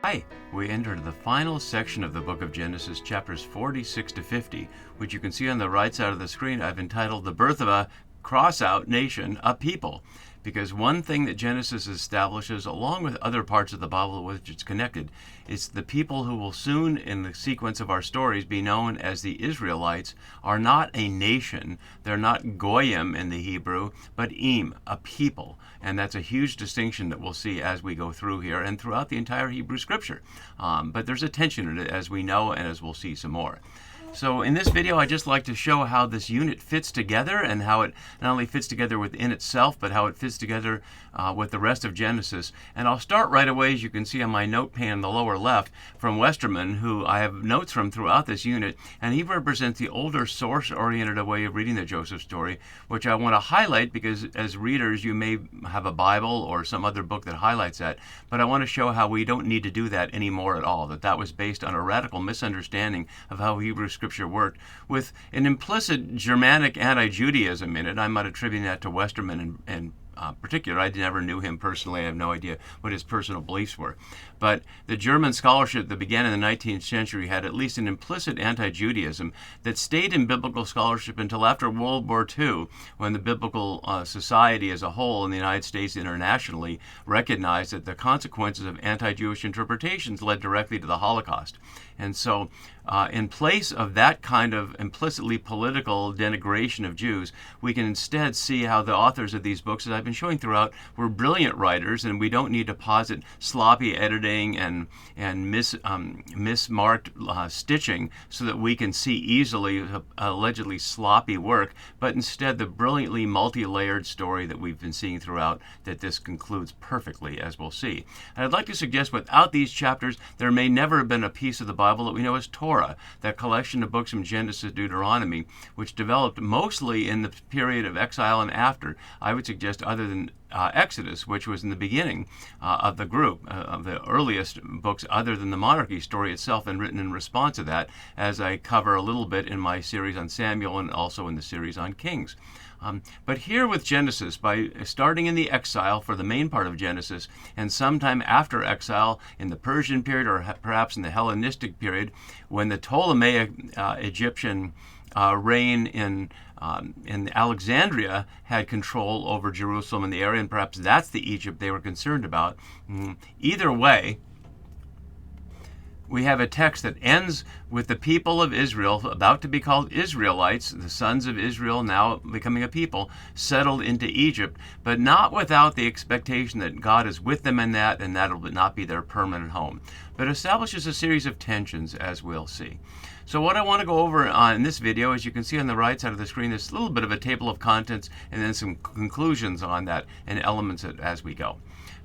Hi, we entered the final section of the book of Genesis, chapters 46 to 50, which you can see on the right side of the screen. I've entitled The Birth of a Cross-Out Nation, a People. Because one thing that Genesis establishes, along with other parts of the Bible with which it's connected, is the people who will soon, in the sequence of our stories, be known as the Israelites, are not a nation. They're not goyim in the Hebrew, but im, a people. And that's a huge distinction that we'll see as we go through here and throughout the entire Hebrew Scripture. But there's a tension in it, as we know and as we'll see some more. So in this video, I just like to show how this unit fits together and how it not only fits together within itself, but how it fits together with the rest of Genesis. And I'll start right away, as you can see on my note pane in the lower left, from Westerman, who I have notes from throughout this unit, and he represents the older source-oriented way of reading the Joseph story, which I want to highlight because as readers, you may have a Bible or some other book that highlights that, but I want to show how we don't need to do that anymore at all, that was based on a radical misunderstanding of how Hebrew Scripture worked, with an implicit Germanic anti-Judaism in it. I'm not attributing that to Westerman in particular. I never knew him personally. I have no idea what his personal beliefs were. But the German scholarship that began in the 19th century had at least an implicit anti-Judaism that stayed in biblical scholarship until after World War II, when the biblical society as a whole in the United States internationally recognized that the consequences of anti-Jewish interpretations led directly to the Holocaust. And so in place of that kind of implicitly political denigration of Jews, we can instead see how the authors of these books, as I've been showing throughout, were brilliant writers, and we don't need to posit sloppy editing and mismarked stitching so that we can see easily allegedly sloppy work, but instead the brilliantly multi-layered story that we've been seeing throughout that this concludes perfectly, as we'll see. And I'd like to suggest without these chapters, there may never have been a piece of the Bible that we know as Torah, that collection of books from Genesis, Deuteronomy, which developed mostly in the period of exile and after, I would suggest, other than Exodus, which was in the beginning of the group, of the earliest books other than the monarchy story itself, and written in response to that, as I cover a little bit in my series on Samuel and also in the series on Kings. But here with Genesis, by starting in the exile for the main part of Genesis, and sometime after exile in the Persian period or perhaps in the Hellenistic period, when the Ptolemaic Egyptian reign in Alexandria had control over Jerusalem and the area, and perhaps that's the Egypt they were concerned about. Either way, we have a text that ends with the people of Israel, about to be called Israelites, the sons of Israel now becoming a people, settled into Egypt, but not without the expectation that God is with them in that, and that will not be their permanent home. But establishes a series of tensions, as we'll see. So what I want to go over in this video, as you can see on the right side of the screen, is a little bit of a table of contents and then some conclusions on that and elements as we go.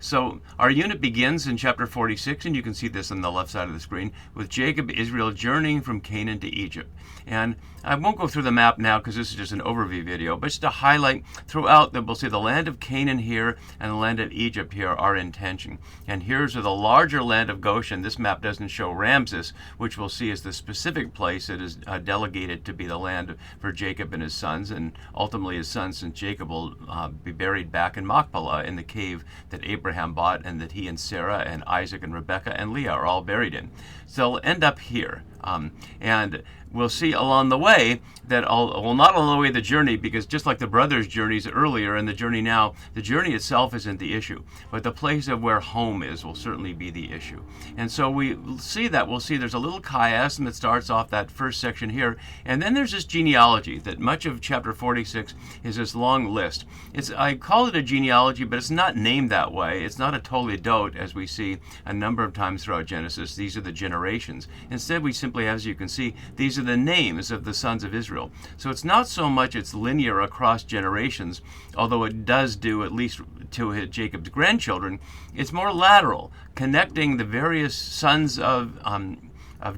So our unit begins in chapter 46, and you can see this on the left side of the screen, with Jacob, Israel journeying from Canaan to Egypt. And I won't go through the map now because this is just an overview video, but just to highlight throughout that we'll see the land of Canaan here and the land of Egypt here are in tension. And here's the larger land of Goshen. This map doesn't show Ramses, which we'll see is the specific place that is delegated to be the land for Jacob and his sons, and ultimately his sons, since Jacob will be buried back in Machpelah in the cave that Abraham bought and that he and Sarah and Isaac and Rebekah and Leah are all buried in. So they'll end up here. And we'll see along the way that, well, not all the way the journey, because just like the brothers' journeys earlier and the journey now, the journey itself isn't the issue, but the place of where home is will certainly be the issue. And so we see that, we'll see there's a little chiasm that starts off that first section here, and then there's this genealogy that much of chapter 46 is this long list. I call it a genealogy, but it's not named that way. It's not a toledot, as we see a number of times throughout Genesis. These are the generations. Instead, we simply, as you can see, these are the names of the sons of Israel. So it's not so much it's linear across generations, although it does do, at least to Jacob's grandchildren. It's more lateral, connecting the various sons of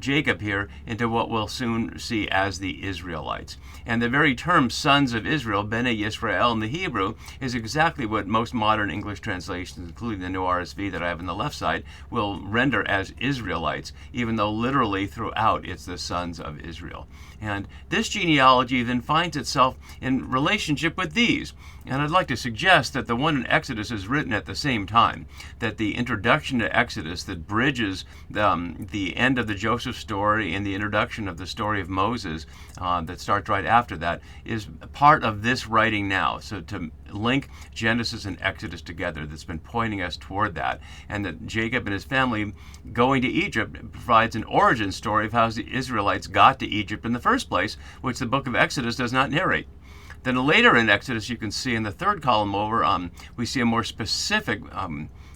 Jacob here into what we'll soon see as the Israelites. And the very term sons of Israel, Bnei Yisrael in the Hebrew, is exactly what most modern English translations, including the New RSV that I have on the left side, will render as Israelites, even though literally throughout it's the sons of Israel. And this genealogy then finds itself in relationship with these. And I'd like to suggest that the one in Exodus is written at the same time, that the introduction to Exodus that bridges the end of the Joseph story and the introduction of the story of Moses that starts right after that is part of this writing now. So to link Genesis and Exodus together, that's been pointing us toward that. And that Jacob and his family going to Egypt provides an origin story of how the Israelites got to Egypt in the first place, which the book of Exodus does not narrate. Then later in Exodus, you can see in the third column over, we see a more specific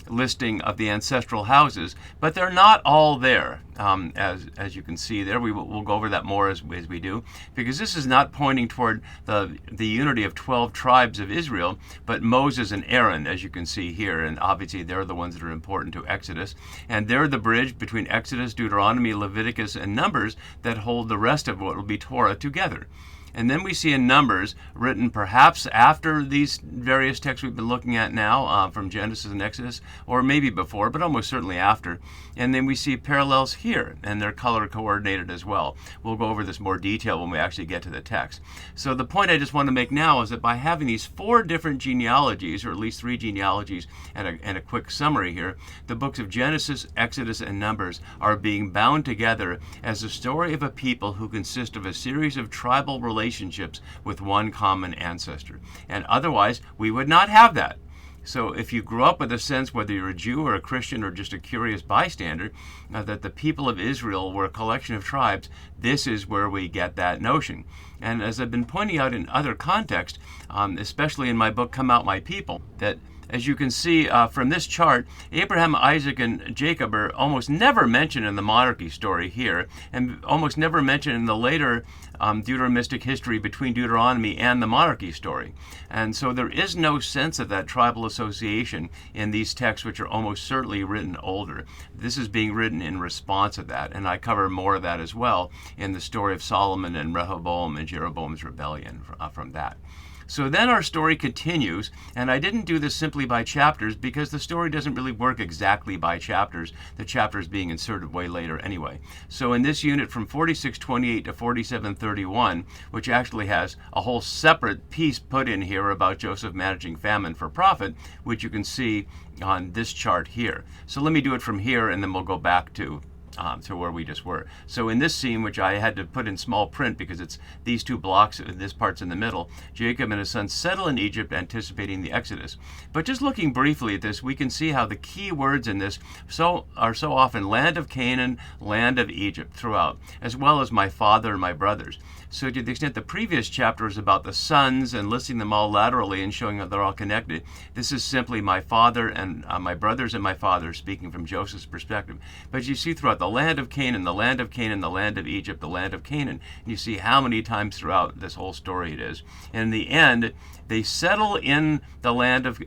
listing of the ancestral houses, but they're not all there, as you can see there. We'll go over that more as we do, because this is not pointing toward the unity of 12 tribes of Israel, but Moses and Aaron, as you can see here, and obviously they're the ones that are important to Exodus, and they're the bridge between Exodus, Deuteronomy, Leviticus, and Numbers that hold the rest of what will be Torah together. And then we see in Numbers, written perhaps after these various texts we've been looking at now, from Genesis and Exodus, or maybe before, but almost certainly after. And then we see parallels here, and they're color coordinated as well. We'll go over this more detail when we actually get to the text. So the point I just want to make now is that by having these 4 different genealogies, or at least 3 genealogies, and a quick summary here, the books of Genesis, Exodus, and Numbers are being bound together as the story of a people who consist of a series of tribal relationships with one common ancestor. And otherwise, we would not have that. So if you grew up with a sense, whether you're a Jew or a Christian or just a curious bystander, that the people of Israel were a collection of tribes, this is where we get that notion. And as I've been pointing out in other contexts, especially in my book, Come Out My People, that as you can see from this chart, Abraham, Isaac, and Jacob are almost never mentioned in the monarchy story here, and almost never mentioned in the later Deuteronomistic history between Deuteronomy and the monarchy story. And so there is no sense of that tribal association in these texts, which are almost certainly written older. This is being written in response to that, and I cover more of that as well in the story of Solomon and Rehoboam and Jeroboam's rebellion from that. So then our story continues, and I didn't do this simply by chapters because the story doesn't really work exactly by chapters, the chapters being inserted way later anyway. So in this unit from 4628 to 4731, which actually has a whole separate piece put in here about Joseph managing famine for profit, which you can see on this chart here. So let me do it from here, and then we'll go back to where we just were. So in this scene, which I had to put in small print because it's these 2 blocks, this part's in the middle, Jacob and his sons settle in Egypt, anticipating the Exodus. But just looking briefly at this, we can see how the key words in this are so often land of Canaan, land of Egypt throughout, as well as my father and my brothers. So to the extent the previous chapter is about the sons and listing them all laterally and showing that they're all connected, this is simply my father and my brothers and my father, speaking from Joseph's perspective. But you see throughout the land of Canaan, the land of Canaan, the land of Egypt, the land of Canaan, and you see how many times throughout this whole story it is. And in the end, they settle in the land of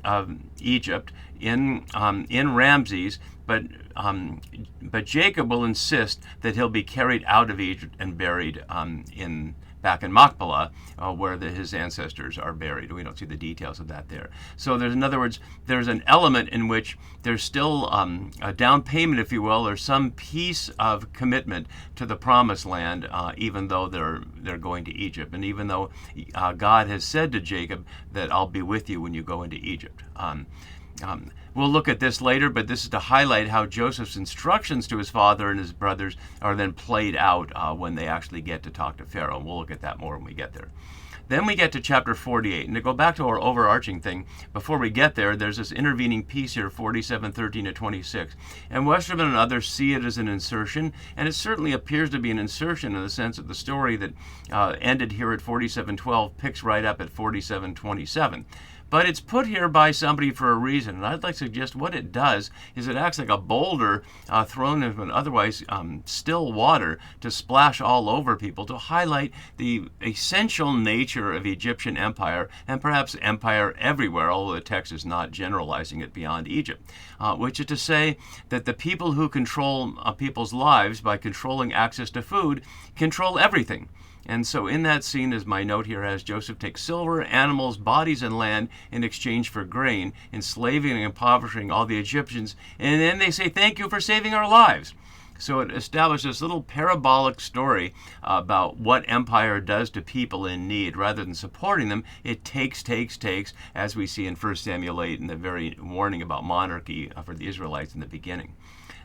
Egypt, in Ramses, but Jacob will insist that he'll be carried out of Egypt and buried back in Machpelah, where his ancestors are buried. We don't see the details of that there. So in other words, there's an element in which there's still a down payment, if you will, or some piece of commitment to the promised land, even though they're going to Egypt, and even though God has said to Jacob that I'll be with you when you go into Egypt. We'll look at this later, but this is to highlight how Joseph's instructions to his father and his brothers are then played out when they actually get to talk to Pharaoh. We'll look at that more when we get there. Then we get to chapter 48. And to go back to our overarching thing, before we get there, there's this intervening piece here, 47:13 to 26. And Westerman and others see it as an insertion, and it certainly appears to be an insertion in the sense that the story that ended here at 47:12 picks right up at 47:27. But it's put here by somebody for a reason, and I'd like to suggest what it does is it acts like a boulder thrown into an otherwise still water to splash all over people, to highlight the essential nature of Egyptian empire, and perhaps empire everywhere, although the text is not generalizing it beyond Egypt, which is to say that the people who control people's lives by controlling access to food control everything. And so in that scene, as my note here has, Joseph takes silver, animals, bodies, and land in exchange for grain, enslaving and impoverishing all the Egyptians. And then they say, thank you for saving our lives. So it established this little parabolic story about what empire does to people in need. Rather than supporting them, it takes, as we see in 1 Samuel 8 and the very warning about monarchy for the Israelites in the beginning.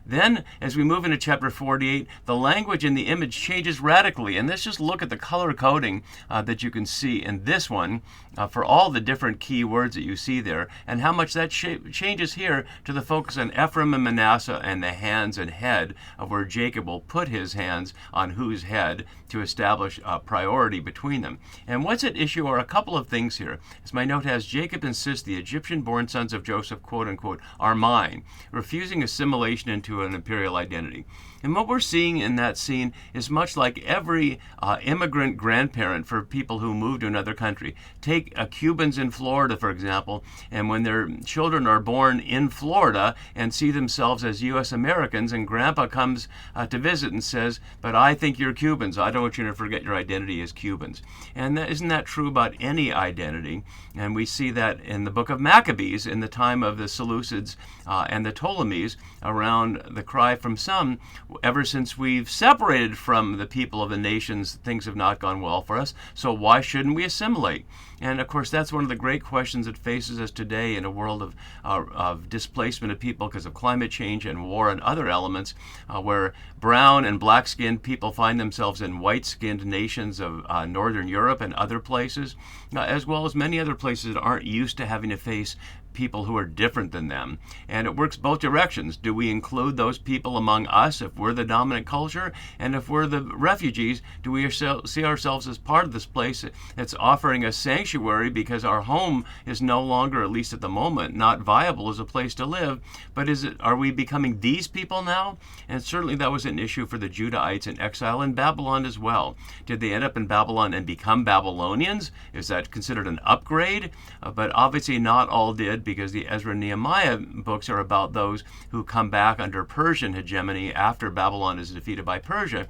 Then, as we move into chapter 48, the language in the image changes radically. And let's just look at the color coding that you can see in this one for all the different key words that you see there, and how much that changes here to the focus on Ephraim and Manasseh and the hands and head of where Jacob will put his hands on whose head to establish a priority between them. And what's at issue are a couple of things here. As my note has, Jacob insists the Egyptian-born sons of Joseph, quote unquote, are mine, refusing assimilation into an imperial identity. And what we're seeing in that scene is much like every immigrant grandparent for people who move to another country. Take Cubans in Florida, for example, and when their children are born in Florida and see themselves as U.S. Americans, and Grandpa comes to visit and says, but I think you're Cubans. I don't want you to forget your identity as Cubans. And isn't that true about any identity? And we see that in the book of Maccabees in the time of the Seleucids and the Ptolemies, around the cry from some, ever since we've separated from the people of the nations, things have not gone well for us, so why shouldn't we assimilate? And of course, that's one of the great questions that faces us today in a world of displacement of people because of climate change and war and other elements, where brown and black-skinned people find themselves in white-skinned nations of Northern Europe and other places, as well as many other places that aren't used to having to face people who are different than them. And it works both directions. Do we include those people among us if we're the dominant culture? And if we're the refugees, do we see ourselves as part of this place that's offering us sanctuary because our home is no longer, at least at the moment, not viable as a place to live? But are we becoming these people now? And certainly that was an issue for the Judahites in exile in Babylon as well. Did they end up in Babylon and become Babylonians? Is that considered an upgrade? But obviously not all did, because the Ezra and Nehemiah books are about those who come back under Persian hegemony after Babylon is defeated by Persia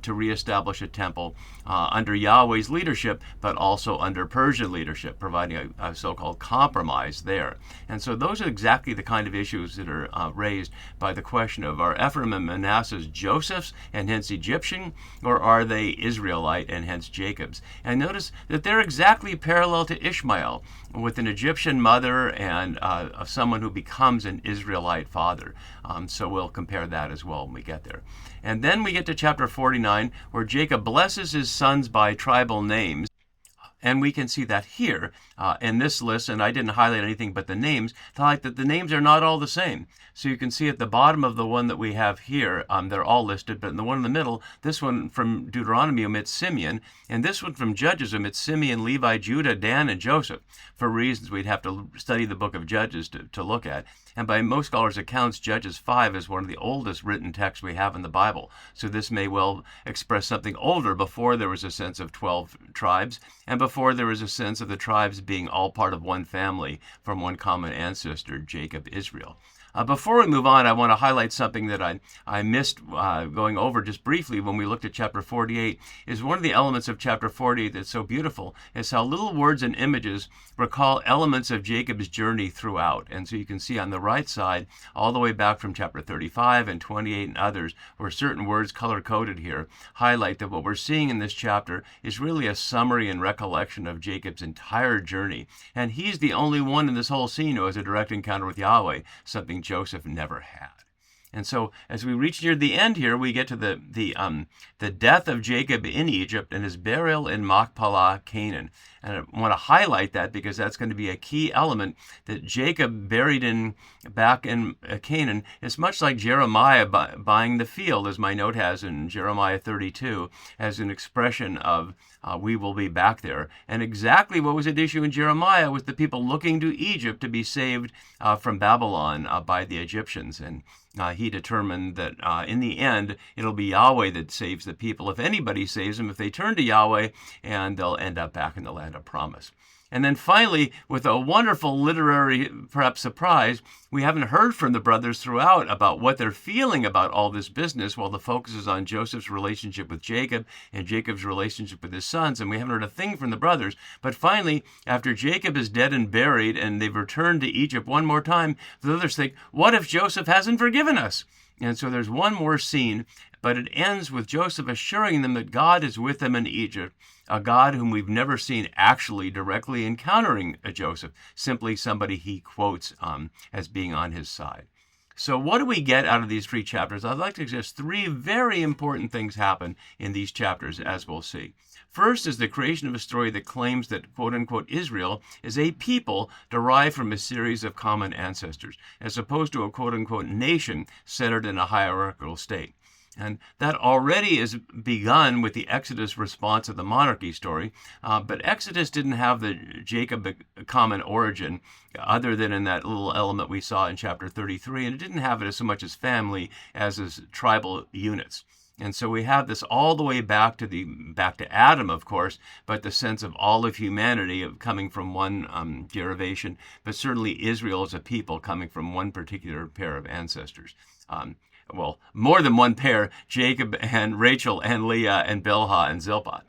to reestablish a temple under Yahweh's leadership, but also under Persian leadership, providing a so-called compromise there. And so those are exactly the kind of issues that are raised by the question of, are Ephraim and Manasseh's Joseph's and hence Egyptian, or are they Israelite and hence Jacob's? And notice that they're exactly parallel to Ishmael, with an Egyptian mother and someone who becomes an Israelite father. So we'll compare that as well when we get there. And then we get to chapter 49, where Jacob blesses his sons by tribal names. And we can see that here in this list, and I didn't highlight anything but the names, to highlight that the names are not all the same. So you can see at the bottom of the one that we have here, they're all listed, but in the one in the middle, this one from Deuteronomy omits Simeon, and this one from Judges omits Simeon, Levi, Judah, Dan, and Joseph, for reasons we'd have to study the book of Judges to look at. And by most scholars' accounts, Judges 5 is one of the oldest written texts we have in the Bible. So this may well express something older, before there was a sense of 12 tribes, and before there was a sense of the tribes being all part of one family from one common ancestor, Jacob, Israel. Before we move on, I want to highlight something that I missed going over just briefly when we looked at chapter 48, is one of the elements of chapter 48 that's so beautiful is how little words and images recall elements of Jacob's journey throughout. And so you can see on the right side, all the way back from chapter 35 and 28 and others, where certain words color-coded here highlight that what we're seeing in this chapter is really a summary and recollection of Jacob's entire journey. And he's the only one in this whole scene who has a direct encounter with Yahweh, something Joseph never had. And so as we reach near the end here, we get to the death of Jacob in Egypt and his burial in Machpelah, Canaan. And I want to highlight that because that's going to be a key element, that Jacob buried back in Canaan is much like Jeremiah buying the field, as my note has in Jeremiah 32, as an expression of we will be back there. And exactly what was at issue in Jeremiah was the people looking to Egypt to be saved from Babylon by the Egyptians. And he determined that in the end, it'll be Yahweh that saves the people. If anybody saves them, if they turn to Yahweh, and they'll end up back in the land of promise. And then finally, with a wonderful literary, perhaps surprise, we haven't heard from the brothers throughout about what they're feeling about all this business, while the focus is on Joseph's relationship with Jacob and Jacob's relationship with his sons, and we haven't heard a thing from the brothers. But finally, after Jacob is dead and buried and they've returned to Egypt one more time, the others think, what if Joseph hasn't forgiven us? And so there's one more scene, but it ends with Joseph assuring them that God is with them in Egypt, a God whom we've never seen actually directly encountering Joseph, simply somebody he quotes as being on his side. So what do we get out of these 3 chapters? I'd like to suggest 3 very important things happen in these chapters, as we'll see. First is the creation of a story that claims that, quote-unquote, Israel is a people derived from a series of common ancestors, as opposed to a, quote-unquote, nation centered in a hierarchical state. And that already is begun with the Exodus response of the monarchy story. But Exodus didn't have the Jacob common origin other than in that little element we saw in chapter 33. And it didn't have it as so much as family as tribal units. And so we have this all the way back to Adam, of course, but the sense of all of humanity of coming from one derivation, but certainly Israel as a people coming from one particular pair of ancestors. Well, more than one pair, Jacob and Rachel and Leah and Bilhah and Zilpah.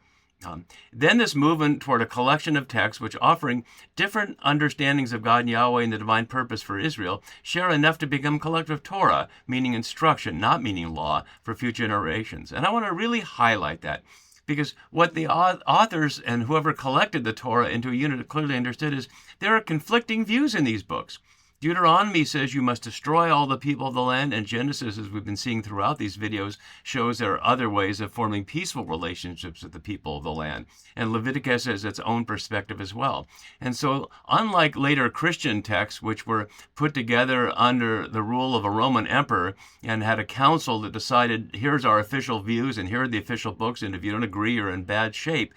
Then this movement toward a collection of texts which, offering different understandings of God and Yahweh and the divine purpose for Israel, share enough to become collective Torah, meaning instruction, not meaning law, for future generations. And I want to really highlight that, because what the authors and whoever collected the Torah into a unit clearly understood is there are conflicting views in these books. Deuteronomy says you must destroy all the people of the land, and Genesis, as we've been seeing throughout these videos, shows there are other ways of forming peaceful relationships with the people of the land. And Leviticus has its own perspective as well. And so, unlike later Christian texts, which were put together under the rule of a Roman emperor and had a council that decided, here's our official views and here are the official books, and if you don't agree, you're in bad shape,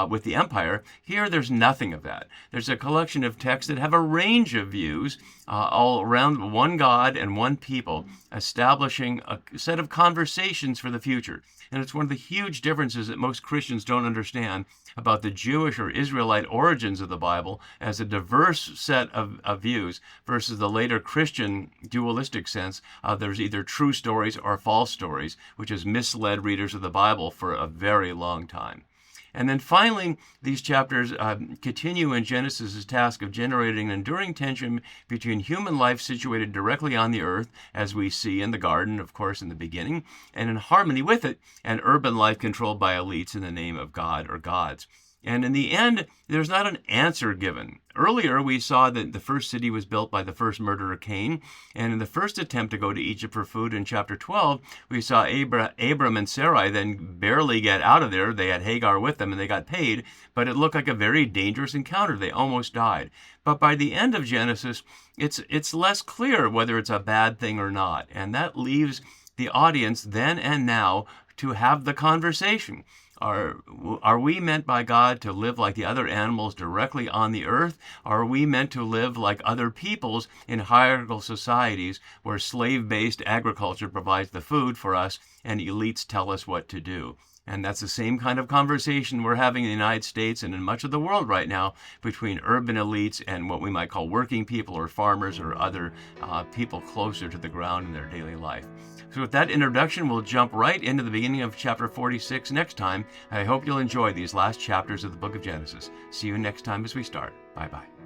with the empire, here there's nothing of that. There's a collection of texts that have a range of views all around one God and one people, establishing a set of conversations for the future. And it's one of the huge differences that most Christians don't understand about the Jewish or Israelite origins of the Bible as a diverse set of views versus the later Christian dualistic sense of there's either true stories or false stories, which has misled readers of the Bible for a very long time. And then finally, these chapters continue in Genesis' task of generating an enduring tension between human life situated directly on the earth, as we see in the garden, of course, in the beginning, and in harmony with it, and urban life controlled by elites in the name of God or gods. And in the end, there's not an answer given. Earlier, we saw that the first city was built by the first murderer, Cain. And in the first attempt to go to Egypt for food in chapter 12, we saw Abram and Sarai then barely get out of there. They had Hagar with them and they got paid, but it looked like a very dangerous encounter. They almost died. But by the end of Genesis, it's less clear whether it's a bad thing or not. And that leaves the audience then and now to have the conversation. Are we meant by God to live like the other animals directly on the earth? Or are we meant to live like other peoples in hierarchical societies where slave-based agriculture provides the food for us and elites tell us what to do? And that's the same kind of conversation we're having in the United States and in much of the world right now between urban elites and what we might call working people or farmers or other people closer to the ground in their daily life. So with that introduction, we'll jump right into the beginning of chapter 46 next time. I hope you'll enjoy these last chapters of the book of Genesis. See you next time as we start. Bye-bye.